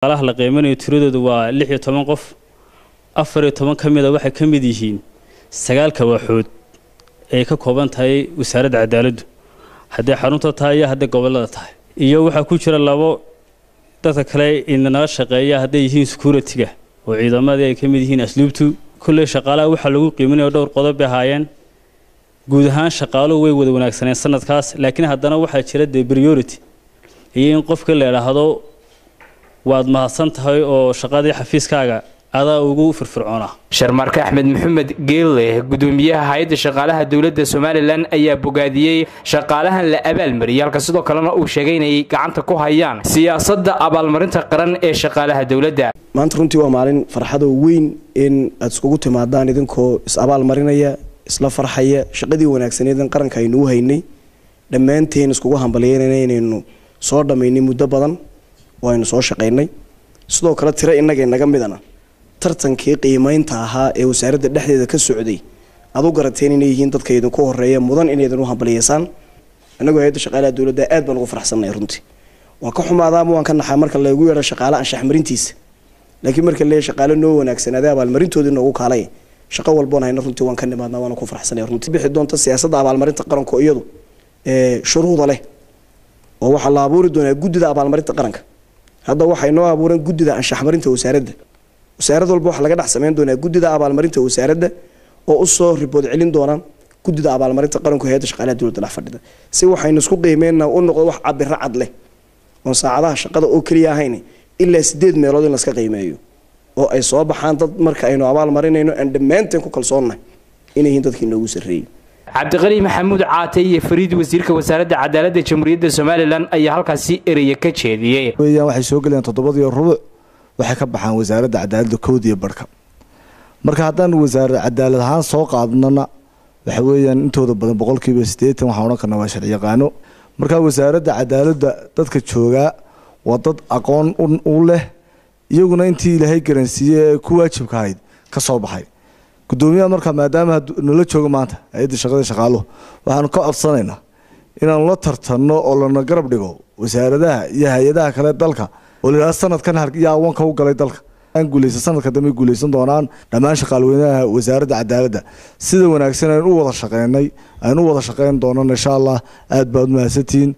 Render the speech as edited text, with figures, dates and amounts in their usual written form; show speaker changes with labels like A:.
A: shaqaalaha la qiimeeyo tiradoodu waa 16 qof 14 kamid ah waxay kamid yihiin 9 kooxood ee ka kooban tahay wasaaradda cadaaladda haddii xarunta tahay iyo haddii gobolada tahay iyo waxa ku jira labo dadka kale in naga shaqeeya haddii yihiin security-ga oo ciidamada ay kamid yihiin asluubtu kullee shaqaalaha waxa lagu qiimeeyo dhowr qodob bay haayeen guud ahaan shaqaaluhu way wada wanaagsaneen sanadkaas laakiin haddana waxa jira priority iyo in qofka la yiraahdo waad mahadsan tahay oo shaqadii xafiiskaaga adaa ugu firfircoona
B: Sharmarka Axmed Maxamed Geelle gudoomiyaha hay'adda shaqaalaha dawladda Soomaaliland ayaa bogaadiyay shaqaalahan la abaalmariyay halka sidoo kalena uu sheegay inay gacanta ku hayaan siyaasadda abaalmarinta qaran ee shaqaalaha dawladda
C: maanta runtii waa maalin farxad weyn in aad iskugu timaadaan idinkoo is abaalmarinaya isla farxaya shaqadii wanaagsaneed ee qaranka aynu u haynay dhammaanteen iskugu hambalyeynayna inaynu soo dhameynay muddo badan waynu soo shaqeynay sidoo kale tira inaga midana tartankii qiimeynta ahaa ee wasaaradda dhexdeeda ka socday aad u garateen inay yihiin dadka idinku horeeya mudan inaydan u hambalyeysaan anagoo hay'adda shaqaalaha dawladda aad baan ugu faraxsanahay runtii waan ka xumaadaa waan ka naxay marka lagu yeero shaqaale anshax marintiisa laakiin marka la shaqaale noo wanaagsanaaday abaalmarintoodii noogu kaalay shaqo walboon hayna runtii waan ka nimaadnaa waan ku faraxsanahay runtii bixi doonta siyaasadda abaalmarinta qaranka iyadu shuruudo leh oo waxa la abuuri doonaa guddida abaalmarinta qaranka hadda waxay noo abuureen guddida anshax marinta wasaaradda walba waxa laga dhax sameyn doonaa guddida abaalmarinta wasaaradda oo u soo report celin doonaan guddida abaalmarinta qaranka hay'adda shaqaalaha dawladda dhex fadhida si waxaynu isku qiimeynaa u noqdo wax cabir cad leh oo saacadaha shaqada oo kaliya ahayn ilaa 8 meelood in la iska qiimeeyo oo ay soo baxaan dad marka aynu abaalmarinayno aan dhammaanteen ku kalsoonahay inay yihiin dadkii noogu sareeyay
B: Cabdiqali Maxamuud Caatay iyo Fariid wasiirka wasaaradda cadaaladda Jamhuuriyadda Soomaaliland ayaa halkaasi erey ka jeediyay
D: waxay soo galeen 7 waxay ka baxaan wasaaradda cadaaladda koodiya barka marka haddaan wasaaradda cadaalad ahaan soo qaadnana waxa weeyaan intooda badan 80% waxaan oran karnaa waa sharci yaqaano marka wasaaradda cadaaladda dadka jooga waa dad aqoon u leh iyaguna intii Ilaahay garansiiyay ku waajibka ahayd ka soo baxay gudoomiyaha marka maadaama nala jooga maanta hay'adda shaqada shaqaaluhu waxaan ka codsanaynaa inaan la tartanno oo lana garab dhigo wasaaradaha iyo hay'adaha kale dalka oo ilaa sanadkan yaa wanka u galay dalka aan guuleysan sanadka dambe guuleysan doonaan dhammaan shaqaalweynaha wasaaradda cadaaladda sida wanaagsan aan u wada shaqeynay aan u wada shaqeyn doonaan insha Allah aad baad mahadsantiin